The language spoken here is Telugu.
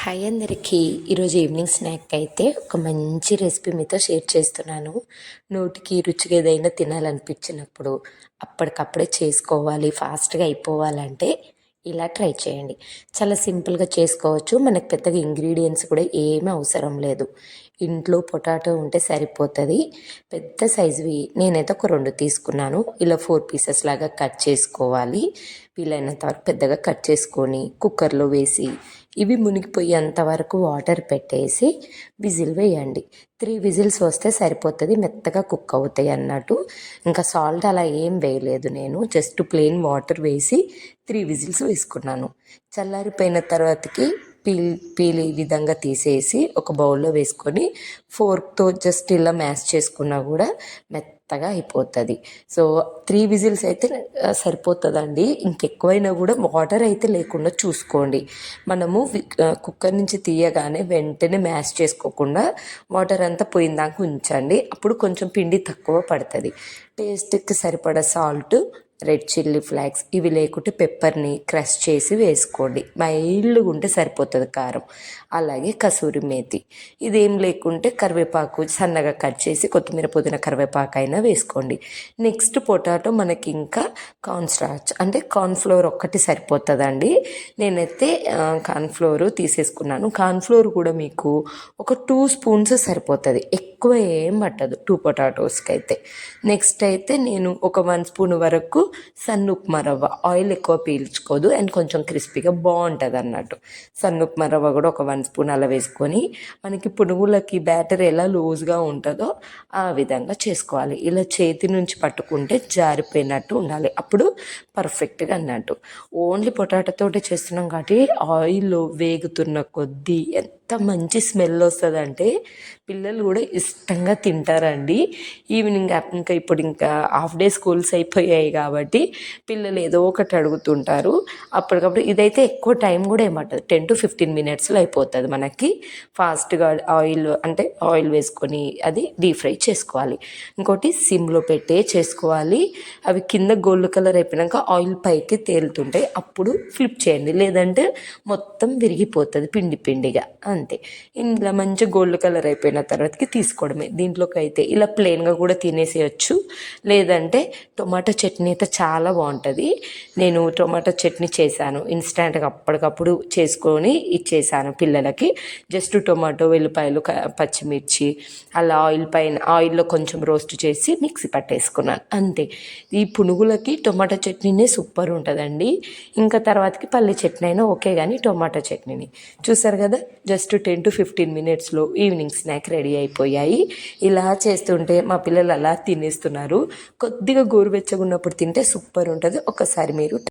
హాయ్ అందరికీ. ఈరోజు ఈవినింగ్ స్నాక్ అయితే ఒక మంచి రెసిపీ మీతో షేర్ చేస్తున్నాను. నోటికి రుచిగా ఏదైనా తినాలనిపించినప్పుడు అప్పటికప్పుడే చేసుకోవాలి, ఫాస్ట్గా అయిపోవాలంటే ఇలా ట్రై చేయండి. చాలా సింపుల్గా చేసుకోవచ్చు. మనకు పెద్దగా ఇంగ్రీడియంట్స్ కూడా ఏమీ అవసరం లేదు. ఇంట్లో పొటాటో ఉంటే సరిపోతుంది. పెద్ద సైజువి నేనైతే ఒక 2 తీసుకున్నాను. ఇలా 4 పీసెస్ లాగా కట్ చేసుకోవాలి. వీలైనంత వరకు పెద్దగా కట్ చేసుకొని కుక్కర్లో వేసి ఇవి మునిగిపోయేంత వరకు వాటర్ పెట్టేసి విజిల్ వేయండి. 3 విజిల్స్ వస్తే సరిపోతుంది, మెత్తగా కుక్ అవుతాయి అన్నట్టు. ఇంకా సాల్ట్ అలా ఏం వేయలేదు, నేను జస్ట్ ప్లెయిన్ వాటర్ వేసి 3 విజిల్స్ వేసుకున్నాను. చల్లారిపోయిన తర్వాతకి పీల్ ఈ విధంగా తీసేసి ఒక బౌల్లో వేసుకొని ఫోర్క్తో జస్ట్ ఇలా మ్యాష్ చేసుకున్నా కూడా మెత్తగా అయిపోతుంది. సో 3 విజిల్స్ అయితే సరిపోతుందండి. ఇంకెక్కువైనా కూడా వాటర్ అయితే లేకుండా చూసుకోండి. మనము కుక్కర్ నుంచి తీయగానే వెంటనే మ్యాష్ చేసుకోకుండా వాటర్ అంతా పోయిందాక ఉంచండి. అప్పుడు కొంచెం పిండి తక్కువ పడుతుంది. టేస్ట్కి సరిపడా సాల్ట్, రెడ్ చిల్లీ ఫ్లాక్స్, ఇవి లేకుంటే పెప్పర్ని క్రష్ చేసి వేసుకోండి. మైల్డ్గా ఉంటే సరిపోతుంది కారం. అలాగే కసూరి మేతి, ఇదేం లేకుంటే కరివేపాకు సన్నగా కట్ చేసి కొత్తిమీర, పుదీనా, కరివేపాకు అయినా వేసుకోండి. నెక్స్ట్ పొటాటో మనకి ఇంకా కార్న్ స్టార్చ్ అంటే కార్న్ఫ్లోర్ ఒక్కటి సరిపోతుందండి. నేనైతే కార్న్ఫ్లోర్ తీసేసుకున్నాను. కార్న్ఫ్లోర్ కూడా మీకు ఒక 2 స్పూన్స్ సరిపోతుంది, ఎక్కువ ఏం పట్టదు 2 పొటాటోస్కి అయితే. నెక్స్ట్ అయితే నేను ఒక 1 స్పూన్ వరకు సన్న ఉప్మా రవ్వ, ఆయిల్ ఎక్కువ పీల్చుకోదు అండ్ కొంచెం క్రిస్పీగా బాగుంటుంది అన్నట్టు. సన్న ఉప్మా రవ్వ కూడా ఒక 1 స్పూన్ అలా వేసుకొని మనకి పునుగులకి బ్యాటర్ ఎలా లూజ్గా ఉంటుందో ఆ విధంగా చేసుకోవాలి. ఇలా చేతి నుంచి పట్టుకుంటే జారిపోయినట్టు ఉండాలి, అప్పుడు పర్ఫెక్ట్గా అన్నట్టు. ఓన్లీ పొటాటోతోటి చేస్తున్నాం కాబట్టి ఆయిల్లో వేగుతున్న కొద్దీ ఎంత మంచి స్మెల్ వస్తుందంటే పిల్లలు కూడా ఇష్టంగా తింటారండి. ఈవినింగ్ ఇంకా హాఫ్ డే స్కూల్స్ అయిపోయాయి కాబట్టి పిల్లలు ఏదో ఒకటి అడుగుతుంటారు. అప్పటికప్పుడు ఇదైతే ఎక్కువ టైం కూడా ఏమంటుంది, 10 to 15 మినిట్స్లో అయిపోతుంది మనకి. ఫాస్ట్గా ఆయిల్ వేసుకొని అది డీప్ ఫ్రై చేసుకోవాలి. ఇంకోటి సిమ్లో పెట్టే చేసుకోవాలి. అవి కింద గోల్డ్ కలర్ అయిపోయాక ఆయిల్ పైకి తేలుతుంటాయి, అప్పుడు ఫ్లిప్ చేయండి, లేదంటే మొత్తం విరిగిపోతుంది పిండి పిండిగా, అంతే. ఇలా మంచి గోల్డ్ కలర్ అయిపోయిన తర్వాతకి తీసుకోవడమే. దీంట్లోకి అయితే ఇలా ప్లెయిన్గా కూడా తినేసేయచ్చు, లేదంటే టొమాటో చట్నీ అయితే చాలా బాగుంటుంది. నేను టొమాటో చట్నీ చేశాను ఇన్స్టెంట్గా, అప్పటికప్పుడు చేసుకొని ఇచ్చేసాను పిల్లలకి. జస్ట్ టొమాటో, వెల్లిపాయలు, పచ్చిమిర్చి అలా ఆయిల్లో కొంచెం రోస్ట్ చేసి మిక్సీ పట్టేసుకున్నాను, అంతే. ఈ పునుగులకి టొమాటో చట్నీనే సూపర్ ఉంటుందండి. ఇంకా తర్వాతకి పల్లి చట్నీ అయినా ఓకే, కానీ టొమాటో చట్నీని చూసారు కదా, జస్ట్ 10 to 15 మినిట్స్లో ఈవినింగ్ స్నాక్ రెడీ అయిపోయాయి. ఇలా చేస్తుంటే మా పిల్లలు అలా తినేస్తున్నారు. కొద్దిగా గోరువెచ్చగా ఉన్నప్పుడు తింటే సూపర్ ఉంటుంది. ఒకసారి మీరు